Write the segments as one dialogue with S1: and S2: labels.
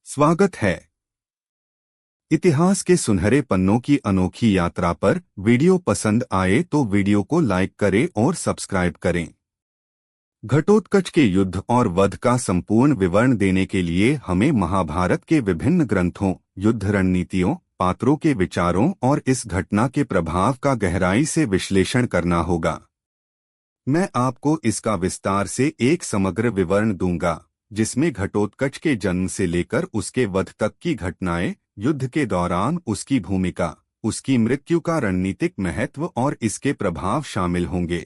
S1: स्वागत है। इतिहास के सुनहरे पन्नों की अनोखी यात्रा पर वीडियो पसंद आए तो वीडियो को लाइक करें और सब्सक्राइब करें। घटोत्कच के युद्ध और वध का संपूर्ण विवरण देने के लिए हमें महाभारत के विभिन्न ग्रंथों, युद्ध रणनीतियों, पात्रों के विचारों और इस घटना के प्रभाव का गहराई से विश्लेषण करना होगा। मैं आपको इसका विस्तार से एक समग्र विवरण दूंगा, जिसमें घटोत्कच के जन्म से लेकर उसके वध तक की घटनाएं, युद्ध के दौरान उसकी भूमिका, उसकी मृत्यु का रणनीतिक महत्व और इसके प्रभाव शामिल होंगे।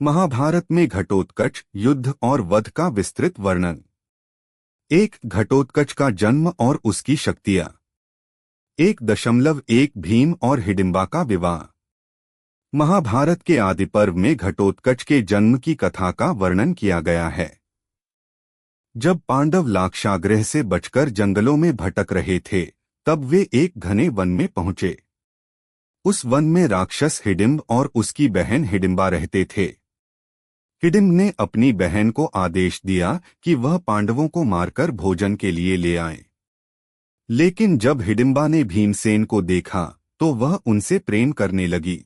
S1: महाभारत में घटोत्कच, युद्ध और वध का विस्तृत वर्णन। 1. घटोत्कच का जन्म और उसकी शक्तियां। 1.1 भीम और हिडिंबा का विवाह। महाभारत के आदि पर्व में घटोत्कच के जन्म की कथा का वर्णन किया गया है। जब पांडव लाक्षागृह से बचकर जंगलों में भटक रहे थे, तब वे एक घने वन में पहुंचे। उस वन में राक्षस हिडिंब और उसकी बहन हिडिंबा रहते थे। हिडिंब ने अपनी बहन को आदेश दिया कि वह पांडवों को मारकर भोजन के लिए ले आए। लेकिन जब हिडिंबा ने भीमसेन को देखा तो वह उनसे प्रेम करने लगी।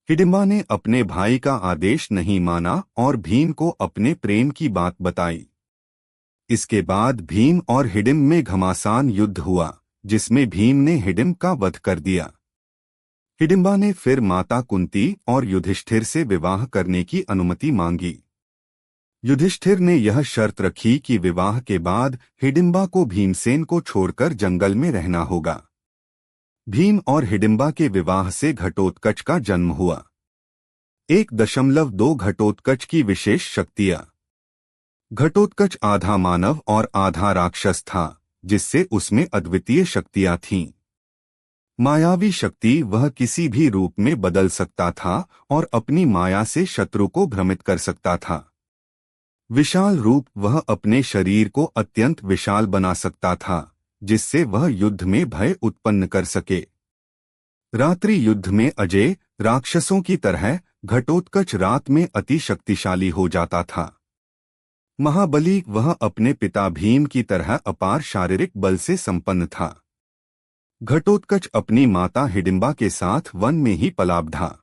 S1: हिडिंबा ने अपने भाई का आदेश नहीं माना और भीम को अपने प्रेम की बात बताई। इसके बाद भीम और हिडिंब में घमासान युद्ध हुआ, जिसमें भीम ने हिडिंब का वध कर दिया। हिडिंबा ने फिर माता कुंती और युधिष्ठिर से विवाह करने की अनुमति मांगी। युधिष्ठिर ने यह शर्त रखी कि विवाह के बाद हिडिंबा को भीमसेन को छोड़कर जंगल में रहना होगा। भीम और हिडिंबा के विवाह से घटोत्कच का जन्म हुआ। 1.2 घटोत्कच की विशेष शक्तियां। घटोत्कच आधा मानव और आधा राक्षस था, जिससे उसमें अद्वितीय शक्तियां थीं। मायावी शक्ति, वह किसी भी रूप में बदल सकता था और अपनी माया से शत्रु को भ्रमित कर सकता था। विशाल रूप, वह अपने शरीर को अत्यंत विशाल बना सकता था, जिससे वह युद्ध में भय उत्पन्न कर सके। रात्रि युद्ध में अजय, राक्षसों की तरह घटोत्कच रात में अति शक्तिशाली हो जाता था। महाबली, वह अपने पिता भीम की तरह अपार शारीरिक बल से संपन्न था। घटोत्कच अपनी माता हिडिंबा के साथ वन में ही पला बढ़ा।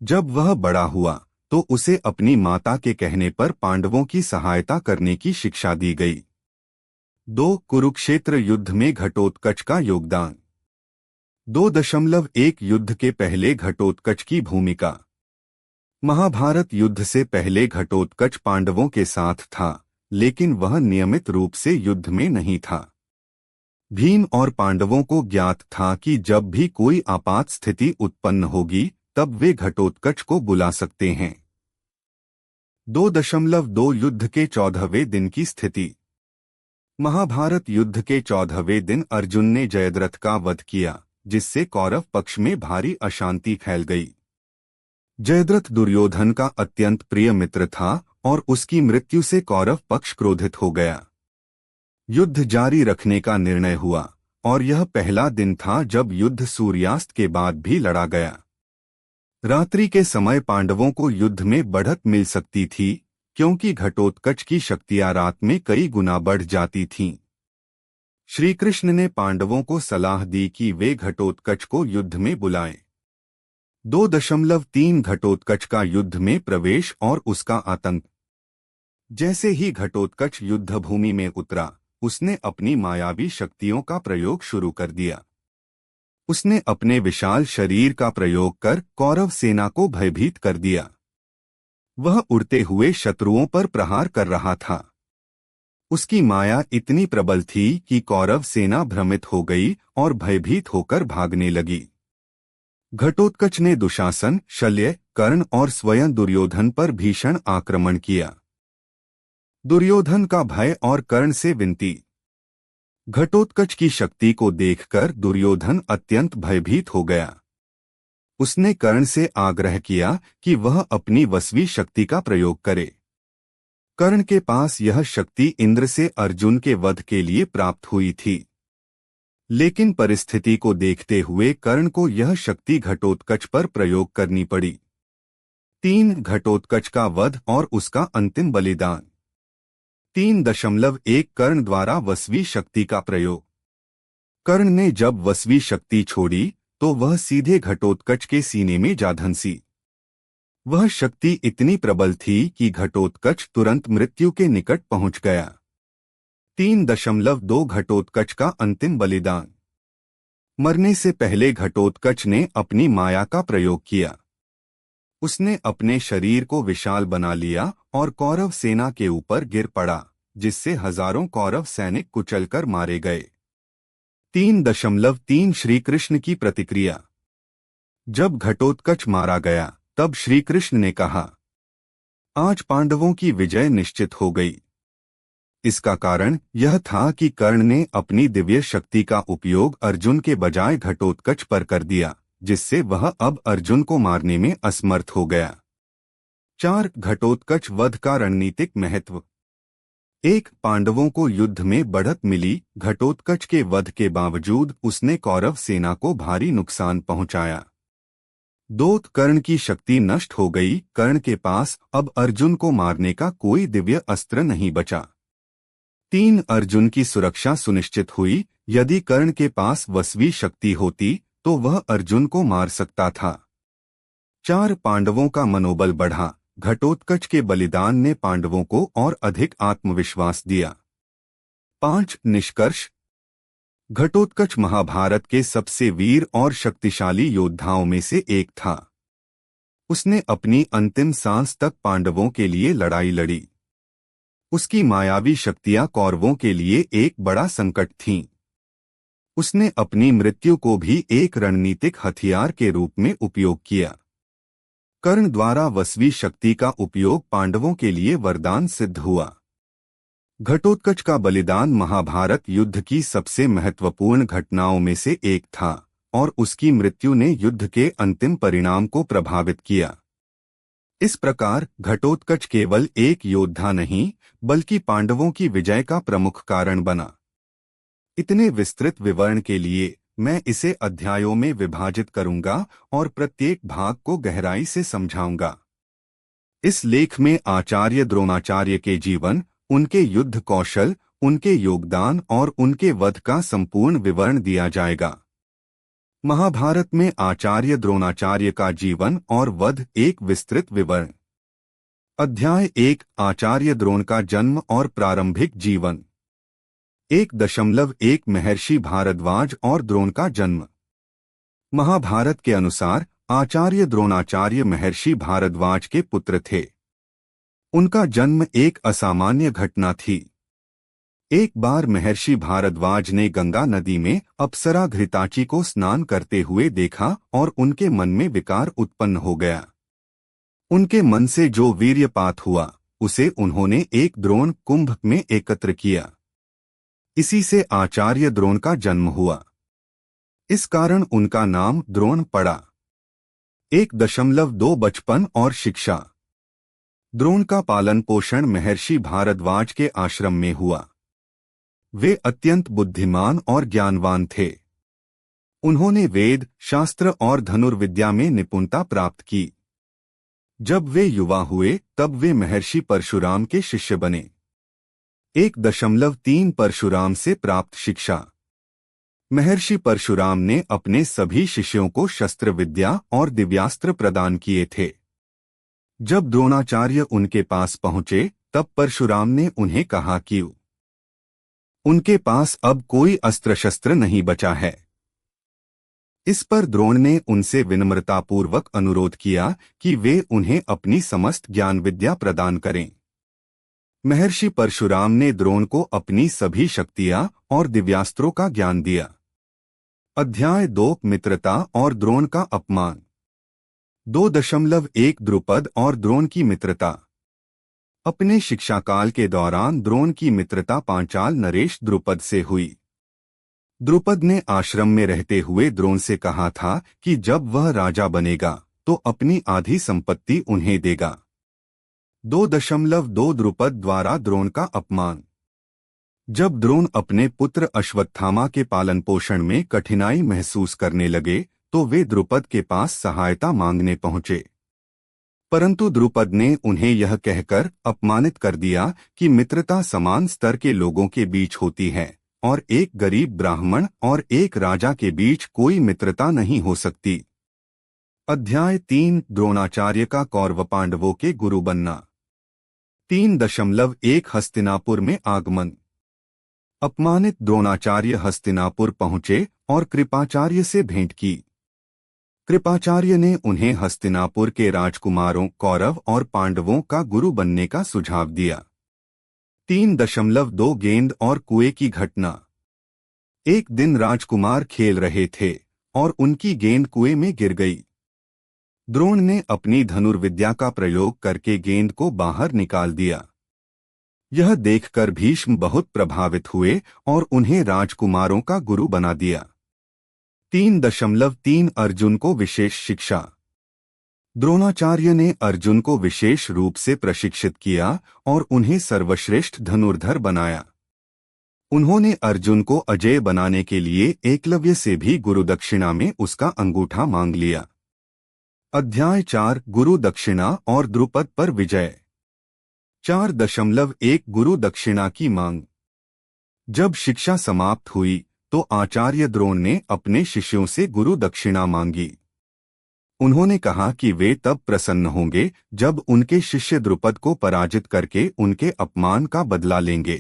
S1: जब वह बड़ा हुआ तो उसे अपनी माता के कहने पर पांडवों की सहायता करने की शिक्षा दी गई। 2. कुरुक्षेत्र युद्ध में घटोत्कच का योगदान। 2.1 युद्ध के पहले घटोत्कच की भूमिका। महाभारत युद्ध से पहले घटोत्कच पांडवों के साथ था, लेकिन वह नियमित रूप से युद्ध में नहीं था। भीम और पांडवों को ज्ञात था कि जब भी कोई आपात स्थिति उत्पन्न होगी, तब वे घटोत्कच को बुला सकते हैं। 2.2 युद्ध के 14वें दिन की स्थिति। महाभारत युद्ध के 14वें दिन अर्जुन ने जयद्रथ का वध किया, जिससे कौरव पक्ष में भारी अशांति फैल गई। जयद्रथ दुर्योधन का अत्यंत प्रिय मित्र था और उसकी मृत्यु से कौरव पक्ष क्रोधित हो गया। युद्ध जारी रखने का निर्णय हुआ और यह पहला दिन था जब युद्ध सूर्यास्त के बाद भी लड़ा गया। रात्रि के समय पांडवों को युद्ध में बढ़त मिल सकती थी, क्योंकि घटोत्कच की शक्तियां रात में कई गुना बढ़ जाती थीं। श्री कृष्ण ने पांडवों को सलाह दी कि वे घटोत्कच को युद्ध में बुलाएं। 2.3 घटोत्कच का युद्ध में प्रवेश और उसका आतंक। जैसे ही घटोत्कच युद्ध भूमि में उतरा, उसने अपनी मायावी शक्तियों का प्रयोग शुरू कर दिया। उसने अपने विशाल शरीर का प्रयोग कर कौरव सेना को भयभीत कर दिया। वह उड़ते हुए शत्रुओं पर प्रहार कर रहा था। उसकी माया इतनी प्रबल थी कि कौरव सेना भ्रमित हो गई और भयभीत होकर भागने लगी। घटोत्कच ने दुशासन, शल्य, कर्ण और स्वयं दुर्योधन पर भीषण आक्रमण किया। दुर्योधन का भय और कर्ण से विनती। घटोत्कच की शक्ति को देखकर दुर्योधन अत्यंत भयभीत हो गया। उसने कर्ण से आग्रह किया कि वह अपनी वसवी शक्ति का प्रयोग करे। कर्ण के पास यह शक्ति इंद्र से अर्जुन के वध के लिए प्राप्त हुई थी, लेकिन परिस्थिति को देखते हुए कर्ण को यह शक्ति घटोत्कच पर प्रयोग करनी पड़ी। 3. घटोत्कच का वध और उसका अंतिम बलिदान। 3.1 कर्ण द्वारा वसवी शक्ति का प्रयोग। कर्ण ने जब वसवी शक्ति छोड़ी तो वह सीधे घटोत्कच के सीने में जा धंसी। वह शक्ति इतनी प्रबल थी कि घटोत्कच तुरंत मृत्यु के निकट पहुंच गया। 3.2 घटोत्कच का अंतिम बलिदान। मरने से पहले घटोत्कच ने अपनी माया का प्रयोग किया। उसने अपने शरीर को विशाल बना लिया और कौरव सेना के ऊपर गिर पड़ा, जिससे हजारों कौरव सैनिक कुचलकर मारे गए। 3.3 श्री कृष्ण की प्रतिक्रिया। जब घटोत्कच मारा गया तब श्री कृष्ण ने कहा, आज पांडवों की विजय निश्चित हो गई। इसका कारण यह था कि कर्ण ने अपनी दिव्य शक्ति का उपयोग अर्जुन के बजाय घटोत्कच पर कर दिया, जिससे वह अब अर्जुन को मारने में असमर्थ हो गया। 4 घटोत्कच वध का रणनीतिक महत्व। 1 पांडवों को युद्ध में बढ़त मिली। घटोत्कच के वध के बावजूद उसने कौरव सेना को भारी नुकसान पहुंचाया। 2 कर्ण की शक्ति नष्ट हो गई। कर्ण के पास अब अर्जुन को मारने का कोई दिव्य अस्त्र नहीं बचा। 3 अर्जुन की सुरक्षा सुनिश्चित हुई। यदि कर्ण के पास वसवी शक्ति होती तो वह अर्जुन को मार सकता था। 4 पांडवों का मनोबल बढ़ा। घटोत्कच के बलिदान ने पांडवों को और अधिक आत्मविश्वास दिया। 5 निष्कर्ष। घटोत्कच महाभारत के सबसे वीर और शक्तिशाली योद्धाओं में से एक था। उसने अपनी अंतिम सांस तक पांडवों के लिए लड़ाई लड़ी। उसकी मायावी शक्तियां कौरवों के लिए एक बड़ा संकट थीं। उसने अपनी मृत्यु को भी एक रणनीतिक हथियार के रूप में उपयोग किया। कर्ण द्वारा वसवी शक्ति का उपयोग पांडवों के लिए वरदान सिद्ध हुआ। घटोत्कच का बलिदान महाभारत युद्ध की सबसे महत्वपूर्ण घटनाओं में से एक था और उसकी मृत्यु ने युद्ध के अंतिम परिणाम को प्रभावित किया। इस प्रकार घटोत्कच केवल एक योद्धा नहीं, बल्कि पांडवों की विजय का प्रमुख कारण बना। इतने विस्तृत विवरण के लिए मैं इसे अध्यायों में विभाजित करूंगा और प्रत्येक भाग को गहराई से समझाऊंगा। इस लेख में आचार्य द्रोणाचार्य के जीवन, उनके युद्ध कौशल, उनके योगदान और उनके वध का संपूर्ण विवरण दिया जाएगा। महाभारत में आचार्य द्रोणाचार्य का जीवन और वध एक विस्तृत विवरण। अध्याय 1 आचार्य द्रोण का जन्म और प्रारंभिक जीवन। 1.1 महर्षि भारद्वाज और द्रोण का जन्म। महाभारत के अनुसार आचार्य द्रोणाचार्य महर्षि भारद्वाज के पुत्र थे। उनका जन्म एक असामान्य घटना थी। एक बार महर्षि भारद्वाज ने गंगा नदी में अप्सरा घृताची को स्नान करते हुए देखा और उनके मन में विकार उत्पन्न हो गया। उनके मन से जो वीर्यपात हुआ, उसे उन्होंने एक द्रोण कुंभ में एकत्र किया। इसी से आचार्य द्रोण का जन्म हुआ। इस कारण उनका नाम द्रोण पड़ा। 1.2 बचपन और शिक्षा। द्रोण का पालन पोषण महर्षि भारद्वाज के आश्रम में हुआ। वे अत्यंत बुद्धिमान और ज्ञानवान थे। उन्होंने वेद, शास्त्र और धनुर्विद्या में निपुणता प्राप्त की। जब वे युवा हुए तब वे महर्षि परशुराम के शिष्य बने। 1.3 परशुराम से प्राप्त शिक्षा। महर्षि परशुराम ने अपने सभी शिष्यों को शस्त्र विद्या और दिव्यास्त्र प्रदान किए थे। जब द्रोणाचार्य उनके पास पहुंचे तब परशुराम ने उन्हें कहा कि उनके पास अब कोई अस्त्र शस्त्र नहीं बचा है। इस पर द्रोण ने उनसे विनम्रतापूर्वक अनुरोध किया कि वे उन्हें अपनी समस्त ज्ञान विद्या प्रदान करें। महर्षि परशुराम ने द्रोण को अपनी सभी शक्तियां और दिव्यास्त्रों का ज्ञान दिया। अध्याय 2 मित्रता और द्रोण का अपमान। 2.1 द्रुपद और द्रोण की मित्रता। अपने शिक्षाकाल के दौरान द्रोण की मित्रता पांचाल नरेश द्रुपद से हुई। द्रुपद ने आश्रम में रहते हुए द्रोण से कहा था कि जब वह राजा बनेगा तो अपनी आधी संपत्ति उन्हें देगा। 2.2 द्रुपद द्वारा द्रोण का अपमान। जब द्रोण अपने पुत्र अश्वत्थामा के पालन पोषण में कठिनाई महसूस करने लगे तो वे द्रुपद के पास सहायता मांगने पहुंचे। परंतु द्रुपद ने उन्हें यह कहकर अपमानित कर दिया कि मित्रता समान स्तर के लोगों के बीच होती है और एक गरीब ब्राह्मण और एक राजा के बीच कोई मित्रता नहीं हो सकती। अध्याय 3 द्रोणाचार्य का कौरव पांडवों के गुरु बनना। 3.1 हस्तिनापुर में आगमन। अपमानित द्रोणाचार्य हस्तिनापुर पहुंचे और कृपाचार्य से भेंट की। कृपाचार्य ने उन्हें हस्तिनापुर के राजकुमारों कौरव और पांडवों का गुरु बनने का सुझाव दिया। 3.2 गेंद और कुएं की घटना। एक दिन राजकुमार खेल रहे थे और उनकी गेंद कुएं में गिर गई। द्रोण ने अपनी धनुर्विद्या का प्रयोग करके गेंद को बाहर निकाल दिया। यह देखकर भीष्म बहुत प्रभावित हुए और उन्हें राजकुमारों का गुरु बना दिया। 3.3 अर्जुन को विशेष शिक्षा। द्रोणाचार्य ने अर्जुन को विशेष रूप से प्रशिक्षित किया और उन्हें सर्वश्रेष्ठ धनुर्धर बनाया। उन्होंने अर्जुन को अजेय बनाने के लिए एकलव्य से भी गुरुदक्षिणा में उसका अंगूठा मांग लिया। अध्याय 4 गुरु दक्षिणा और द्रुपद पर विजय। 4.1 गुरु दक्षिणा की मांग। जब शिक्षा समाप्त हुई तो आचार्य द्रोण ने अपने शिष्यों से गुरु दक्षिणा मांगी। उन्होंने कहा कि वे तब प्रसन्न होंगे जब उनके शिष्य द्रुपद को पराजित करके उनके अपमान का बदला लेंगे।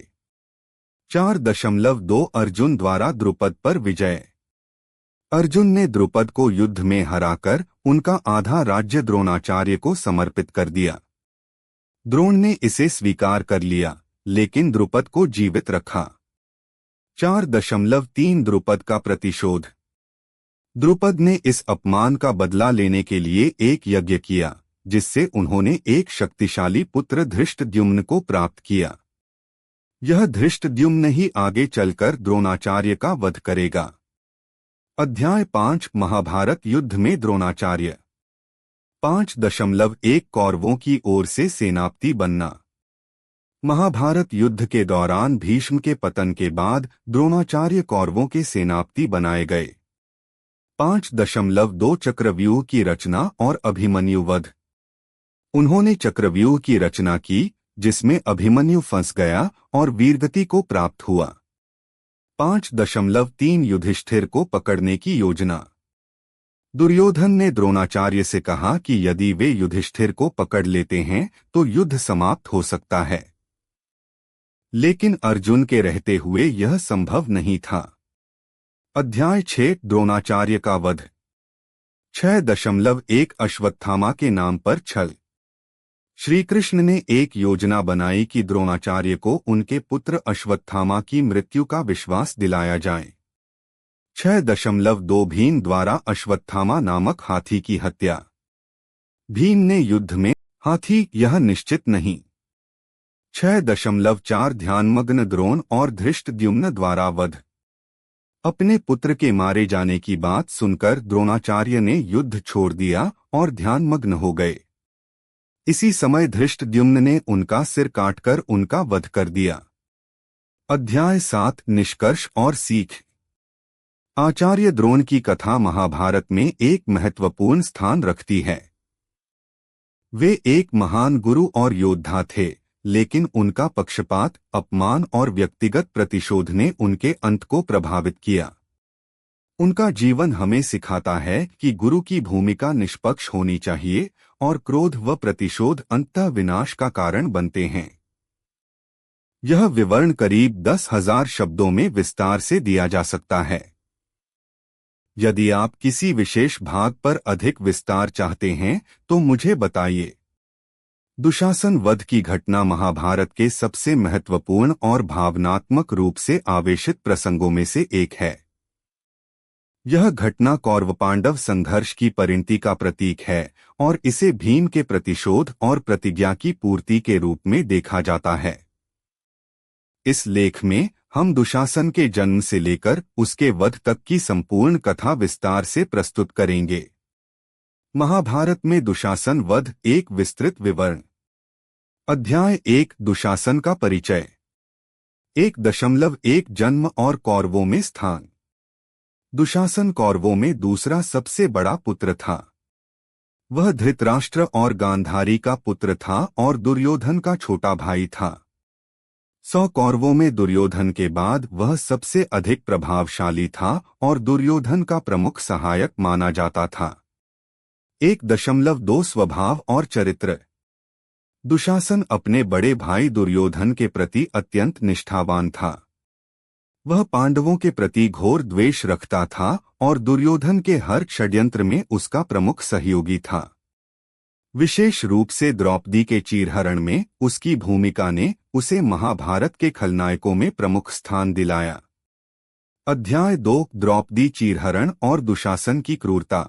S1: 4.2 अर्जुन द्वारा द्रुपद पर विजय। अर्जुन ने द्रुपद को युद्ध में हराकर उनका आधा राज्य द्रोणाचार्य को समर्पित कर दिया। द्रोण ने इसे स्वीकार कर लिया, लेकिन द्रुपद को जीवित रखा। 4.3 द्रुपद का प्रतिशोध। द्रुपद ने इस अपमान का बदला लेने के लिए एक यज्ञ किया, जिससे उन्होंने एक शक्तिशाली पुत्र धृष्टद्युम्न को प्राप्त किया। यह धृष्टद्युम्न ही आगे चलकर द्रोणाचार्य का वध करेगा। अध्याय 5 महाभारत युद्ध में द्रोणाचार्य। 5.1 कौरवों की ओर से सेनापति बनना। महाभारत युद्ध के दौरान भीष्म के पतन के बाद द्रोणाचार्य कौरवों के सेनापति बनाए गए। 5.2 चक्रव्यूह की रचना और अभिमन्यु वध। उन्होंने चक्रव्यूह की रचना की, जिसमें अभिमन्यु फंस गया और वीरगति को प्राप्त हुआ। 5.3 युधिष्ठिर को पकड़ने की योजना। दुर्योधन ने द्रोणाचार्य से कहा कि यदि वे युधिष्ठिर को पकड़ लेते हैं तो युद्ध समाप्त हो सकता है, लेकिन अर्जुन के रहते हुए यह संभव नहीं था। अध्याय 6 द्रोणाचार्य का वध। 6.1 अश्वत्थामा के नाम पर छल। श्री कृष्ण ने एक योजना बनाई कि द्रोणाचार्य को उनके पुत्र अश्वत्थामा की मृत्यु का विश्वास दिलाया जाए। 6.2 भीम द्वारा अश्वत्थामा नामक हाथी की हत्या। भीम ने युद्ध में हाथी यह निश्चित नहीं। 6.4 ध्यानमग्न द्रोण और धृष्टद्युम्न द्वारा वध। अपने पुत्र के मारे जाने की बात सुनकर द्रोणाचार्य ने युद्ध छोड़ दिया और ध्यानमग्न हो गए। इसी समय धृष्टद्युम्न ने उनका सिर काटकर उनका वध कर दिया। अध्याय 7 निष्कर्ष और सीख। आचार्य द्रोण की कथा महाभारत में एक महत्वपूर्ण स्थान रखती है। वे एक महान गुरु और योद्धा थे, लेकिन उनका पक्षपात, अपमान और व्यक्तिगत प्रतिशोध ने उनके अंत को प्रभावित किया। उनका जीवन हमें सिखाता है कि गुरु की भूमिका निष्पक्ष होनी चाहिए और क्रोध व प्रतिशोध अंततः विनाश का कारण बनते हैं। यह विवरण करीब 10,000 शब्दों में विस्तार से दिया जा सकता है। यदि आप किसी विशेष भाग पर अधिक विस्तार चाहते हैं तो मुझे बताइए। दुशासन वध की घटना महाभारत के सबसे महत्वपूर्ण और भावनात्मक रूप से आवेशित प्रसंगों में से एक है। यह घटना कौरव पांडव संघर्ष की परिणति का प्रतीक है और इसे भीम के प्रतिशोध और प्रतिज्ञा की पूर्ति के रूप में देखा जाता है। इस लेख में हम दुशासन के जन्म से लेकर उसके वध तक की संपूर्ण कथा विस्तार से प्रस्तुत करेंगे। महाभारत में दुशासन वध एक विस्तृत विवरण। अध्याय 1 दुशासन का परिचय। 1.1 जन्म और कौरवों में स्थान। दुशासन कौरवों में दूसरा सबसे बड़ा पुत्र था। वह धृतराष्ट्र और गांधारी का पुत्र था और दुर्योधन का छोटा भाई था। 100 कौरवों में दुर्योधन के बाद वह सबसे अधिक प्रभावशाली था और दुर्योधन का प्रमुख सहायक माना जाता था। 1.2 स्वभाव और चरित्र। दुशासन अपने बड़े भाई दुर्योधन के प्रति अत्यंत निष्ठावान था। वह पांडवों के प्रति घोर द्वेष रखता था और दुर्योधन के हर षड्यंत्र में उसका प्रमुख सहयोगी था। विशेष रूप से द्रौपदी के चीरहरण में उसकी भूमिका ने उसे महाभारत के खलनायकों में प्रमुख स्थान दिलाया। अध्याय 2 द्रौपदी चीरहरण और दुशासन की क्रूरता।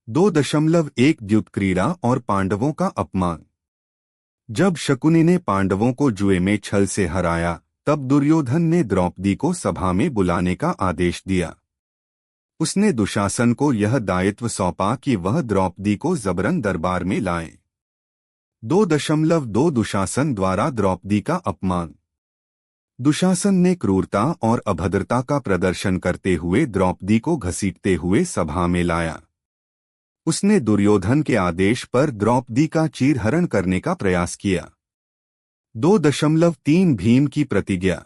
S1: 2.1 द्युत क्रीड़ा और पांडवों का अपमान। जब शकुनी ने पांडवों को जुए में छल से हराया, तब दुर्योधन ने द्रौपदी को सभा में बुलाने का आदेश दिया। उसने दुशासन को यह दायित्व सौंपा कि वह द्रौपदी को जबरन दरबार में लाए। 2.2 दुशासन द्वारा द्रौपदी का अपमान। दुशासन ने क्रूरता और अभद्रता का प्रदर्शन करते हुए द्रौपदी को घसीटते हुए सभा में लाया। उसने दुर्योधन के आदेश पर द्रौपदी का चीरहरण करने का प्रयास किया। 2.3 भीम की प्रतिज्ञा।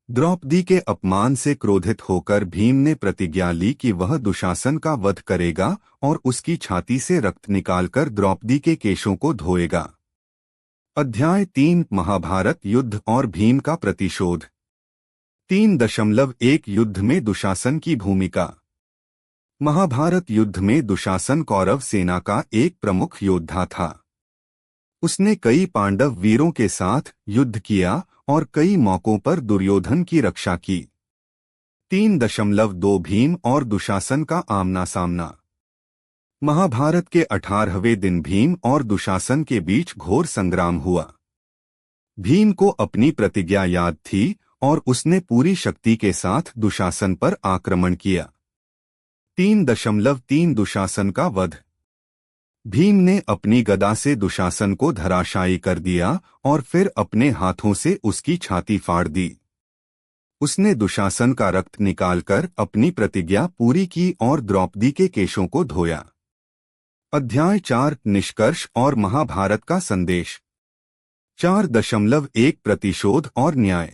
S1: द्रौपदी के अपमान से क्रोधित होकर भीम ने प्रतिज्ञा ली कि वह दुशासन का वध करेगा और उसकी छाती से रक्त निकालकर द्रौपदी के केशों को धोएगा। अध्याय 3 महाभारत युद्ध और भीम का प्रतिशोध। 3.1 युद्ध में दुशासन की भूमिका। महाभारत युद्ध में दुशासन कौरव सेना का एक प्रमुख योद्धा था। उसने कई पांडव वीरों के साथ युद्ध किया और कई मौकों पर दुर्योधन की रक्षा की। 3.2 भीम और दुशासन का आमना सामना। महाभारत के 18वें दिन भीम और दुशासन के बीच घोर संग्राम हुआ। भीम को अपनी प्रतिज्ञा याद थी और उसने पूरी शक्ति के साथ दुशासन पर आक्रमण किया। 3.3 दुशासन का वध। भीम ने अपनी गदा से दुशासन को धराशायी कर दिया और फिर अपने हाथों से उसकी छाती फाड़ दी। उसने दुशासन का रक्त निकालकर अपनी प्रतिज्ञा पूरी की और द्रौपदी के केशों को धोया। अध्याय 4 निष्कर्ष और महाभारत का संदेश। 4.1 प्रतिशोध और न्याय।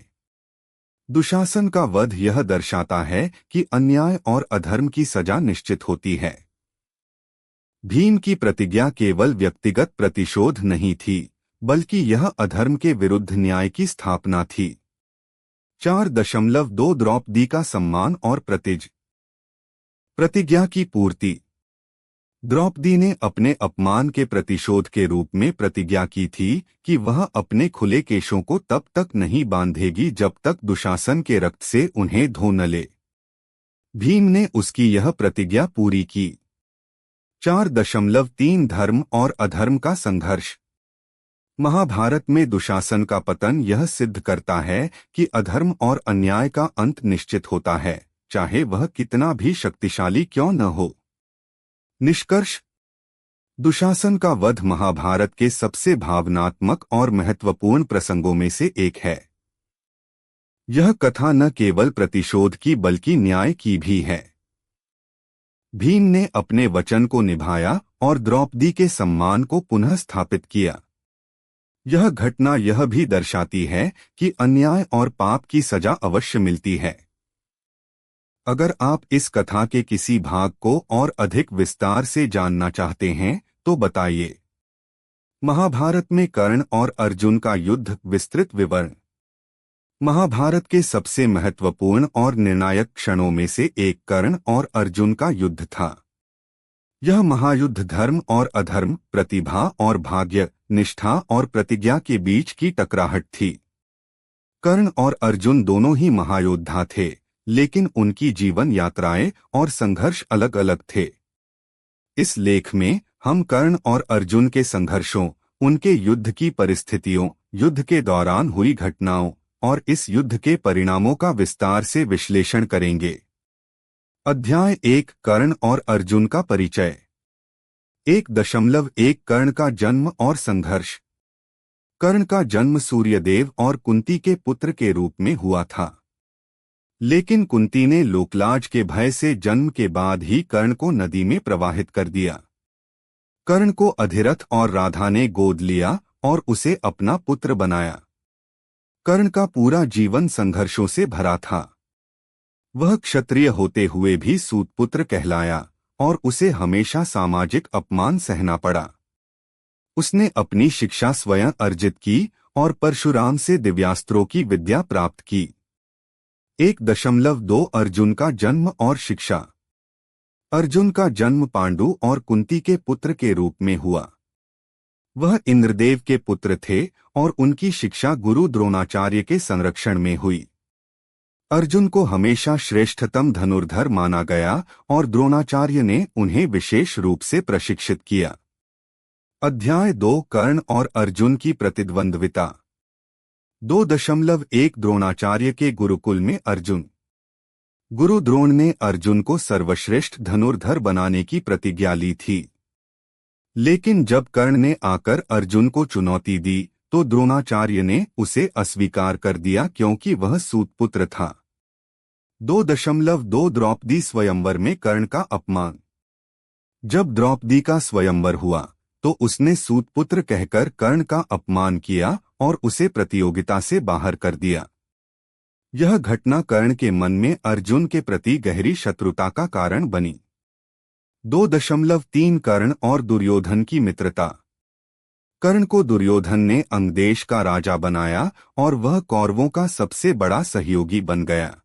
S1: दुशासन का वध यह दर्शाता है कि अन्याय और अधर्म की सजा निश्चित होती है। भीम की प्रतिज्ञा केवल व्यक्तिगत प्रतिशोध नहीं थी, बल्कि यह अधर्म के विरुद्ध न्याय की स्थापना थी। 4.2 द्रौपदी का सम्मान और प्रतिज्ञा की पूर्ति। द्रौपदी ने अपने अपमान के प्रतिशोध के रूप में प्रतिज्ञा की थी कि वह अपने खुले केशों को तब तक नहीं बांधेगी जब तक दुशासन के रक्त से उन्हें धो न ले। भीम ने उसकी यह प्रतिज्ञा पूरी की। 4.3 धर्म और अधर्म का संघर्ष। महाभारत में दुशासन का पतन यह सिद्ध करता है कि अधर्म और अन्याय का अंत निश्चित होता है, चाहे वह कितना भी शक्तिशाली क्यों न हो। निष्कर्ष। दुशासन का वध महाभारत के सबसे भावनात्मक और महत्वपूर्ण प्रसंगों में से एक है। यह कथा न केवल प्रतिशोध की बल्कि न्याय की भी है। भीम ने अपने वचन को निभाया और द्रौपदी के सम्मान को पुनः स्थापित किया। यह घटना यह भी दर्शाती है कि अन्याय और पाप की सजा अवश्य मिलती है। अगर आप इस कथा के किसी भाग को और अधिक विस्तार से जानना चाहते हैं तो बताइए। महाभारत में कर्ण और अर्जुन का युद्ध विस्तृत विवरण। महाभारत के सबसे महत्वपूर्ण और निर्णायक क्षणों में से एक कर्ण और अर्जुन का युद्ध था। यह महायुद्ध धर्म और अधर्म, प्रतिभा और भाग्य, निष्ठा और प्रतिज्ञा के बीच की टकराहट थी। कर्ण और अर्जुन दोनों ही महायोद्धा थे, लेकिन उनकी जीवन यात्राएं और संघर्ष अलग अलग थे। इस लेख में हम कर्ण और अर्जुन के संघर्षों, उनके युद्ध की परिस्थितियों, युद्ध के दौरान हुई घटनाओं और इस युद्ध के परिणामों का विस्तार से विश्लेषण करेंगे। अध्याय 1 कर्ण और अर्जुन का परिचय। 1.1 कर्ण का जन्म और संघर्ष। कर्ण का जन्म सूर्यदेव और कुंती के पुत्र के रूप में हुआ था, लेकिन कुंती ने लोकलाज के भय से जन्म के बाद ही कर्ण को नदी में प्रवाहित कर दिया। कर्ण को अधिरथ और राधा ने गोद लिया और उसे अपना पुत्र बनाया। कर्ण का पूरा जीवन संघर्षों से भरा था। वह क्षत्रिय होते हुए भी सूतपुत्र कहलाया और उसे हमेशा सामाजिक अपमान सहना पड़ा। उसने अपनी शिक्षा स्वयं अर्जित की और परशुराम से दिव्यास्त्रों की विद्या प्राप्त की। 1.2 अर्जुन का जन्म और शिक्षा। अर्जुन का जन्म पांडु और कुंती के पुत्र के रूप में हुआ। वह इंद्रदेव के पुत्र थे और उनकी शिक्षा गुरु द्रोणाचार्य के संरक्षण में हुई। अर्जुन को हमेशा श्रेष्ठतम धनुर्धर माना गया और द्रोणाचार्य ने उन्हें विशेष रूप से प्रशिक्षित किया। अध्याय 2 कर्ण और अर्जुन की प्रतिद्वंद्विता। 2.1 द्रोणाचार्य के गुरुकुल में अर्जुन। गुरु द्रोण ने अर्जुन को सर्वश्रेष्ठ धनुर्धर बनाने की प्रतिज्ञा ली थी, लेकिन जब कर्ण ने आकर अर्जुन को चुनौती दी तो द्रोणाचार्य ने उसे अस्वीकार कर दिया क्योंकि वह सूतपुत्र था। 2.2 द्रौपदी स्वयंवर में कर्ण का अपमान। जब द्रौपदी का स्वयंवर हुआ तो उसने सूतपुत्र कहकर कर्ण का अपमान किया और उसे प्रतियोगिता से बाहर कर दिया। यह घटना कर्ण के मन में अर्जुन के प्रति गहरी शत्रुता का कारण बनी। 2.3 कर्ण और दुर्योधन की मित्रता। कर्ण को दुर्योधन ने अंग देश का राजा बनाया और वह कौरवों का सबसे बड़ा सहयोगी बन गया।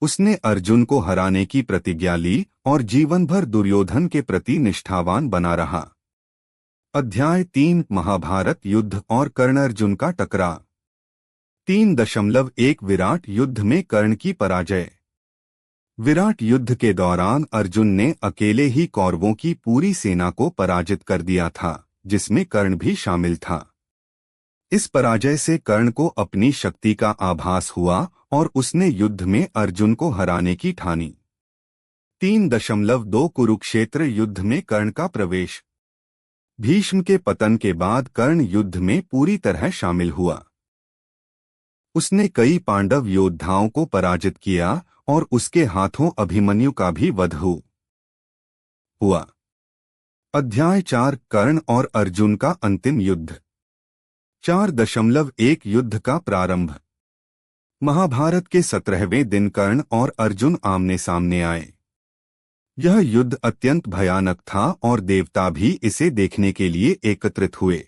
S1: उसने अर्जुन को हराने की प्रतिज्ञा ली और जीवन भर दुर्योधन के प्रति निष्ठावान बना रहा। अध्याय 3 महाभारत युद्ध और कर्ण अर्जुन का टकराव। 3.1 विराट युद्ध में कर्ण की पराजय। विराट युद्ध के दौरान अर्जुन ने अकेले ही कौरवों की पूरी सेना को पराजित कर दिया था, जिसमें कर्ण भी शामिल था। इस पराजय से कर्ण को अपनी शक्ति का आभास हुआ और उसने युद्ध में अर्जुन को हराने की ठानी। 3.2 कुरुक्षेत्र युद्ध में कर्ण का प्रवेश। भीष्म के पतन के बाद कर्ण युद्ध में पूरी तरह शामिल हुआ। उसने कई पांडव योद्धाओं को पराजित किया और उसके हाथों अभिमन्यु का भी वध हुआ। अध्याय 4 कर्ण और अर्जुन का अंतिम युद्ध। 4.1 युद्ध का प्रारंभ। महाभारत के 17वें दिन कर्ण और अर्जुन आमने सामने आए। यह युद्ध अत्यंत भयानक था और देवता भी इसे देखने के लिए एकत्रित हुए।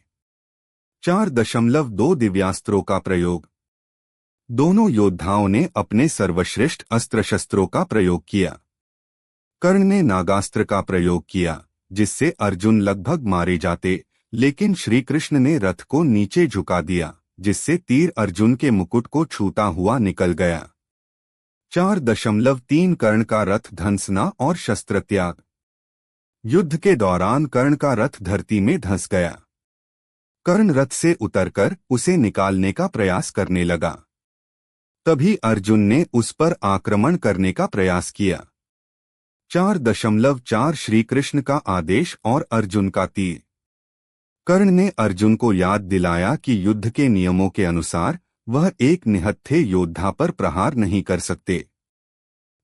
S1: 4.2 दिव्यास्त्रों का प्रयोग। दोनों योद्धाओं ने अपने सर्वश्रेष्ठ अस्त्र शस्त्रों का प्रयोग किया। कर्ण ने नागास्त्र का प्रयोग किया, जिससे अर्जुन लगभग मारे जाते, लेकिन श्री कृष्ण ने रथ को नीचे झुका दिया, जिससे तीर अर्जुन के मुकुट को छूता हुआ निकल गया। 4.3 कर्ण का रथ धंसना और शस्त्र त्याग। युद्ध के दौरान कर्ण का रथ धरती में धंस गया। कर्ण रथ से उतरकर उसे निकालने का प्रयास करने लगा। तभी अर्जुन ने उस पर आक्रमण करने का प्रयास किया। 4.4 श्री कृष्ण का आदेश और अर्जुन का तीर। कर्ण ने अर्जुन को याद दिलाया कि युद्ध के नियमों के अनुसार वह एक निहत्थे योद्धा पर प्रहार नहीं कर सकते।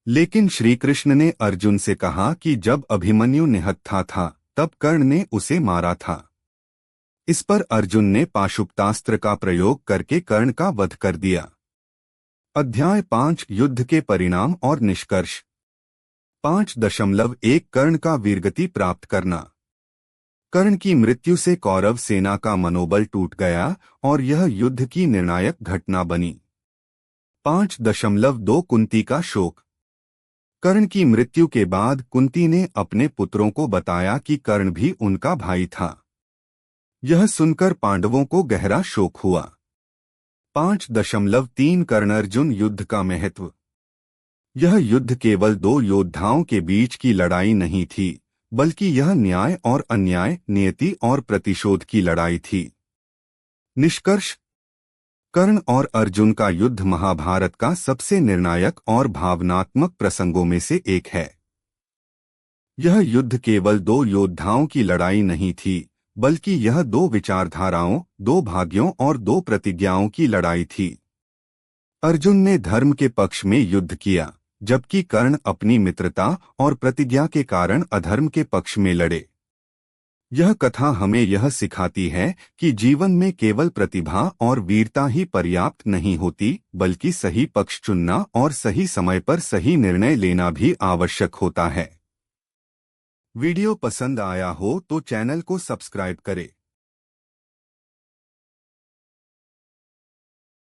S1: लेकिन श्री कृष्ण ने अर्जुन से कहा कि जब अभिमन्यु निहत्था था तब कर्ण ने उसे मारा था। इस पर अर्जुन ने पाशुपतास्त्र का प्रयोग करके कर्ण का वध कर दिया। अध्याय 5 युद्ध के परिणाम और निष्कर्ष। 5.1 कर्ण का वीरगति प्राप्त करना। कर्ण की मृत्यु से कौरव सेना का मनोबल टूट गया और यह युद्ध की निर्णायक घटना बनी। 5.2 कुंती का शोक। कर्ण की मृत्यु के बाद कुंती ने अपने पुत्रों को बताया कि कर्ण भी उनका भाई था। यह सुनकर पांडवों को गहरा शोक हुआ। 5.3 कर्ण अर्जुन युद्ध का महत्व। यह युद्ध केवल दो योद्धाओं के बीच की लड़ाई नहीं थी, बल्कि यह न्याय और अन्याय, नियति और प्रतिशोध की लड़ाई थी। निष्कर्ष। कर्ण और अर्जुन का युद्ध महाभारत का सबसे निर्णायक और भावनात्मक प्रसंगों में से एक है। यह युद्ध केवल दो योद्धाओं की लड़ाई नहीं थी, बल्कि यह दो विचारधाराओं, दो भाग्यों और दो प्रतिज्ञाओं की लड़ाई थी। अर्जुन ने धर्म के पक्ष में युद्ध किया, जबकि कर्ण अपनी मित्रता और प्रतिज्ञा के कारण अधर्म के पक्ष में लड़े। यह कथा हमें यह सिखाती है कि जीवन में केवल प्रतिभा और वीरता ही पर्याप्त नहीं होती, बल्कि सही पक्ष चुनना और सही समय पर सही निर्णय लेना भी आवश्यक होता है। वीडियो पसंद आया हो तो चैनल को सब्सक्राइब करें।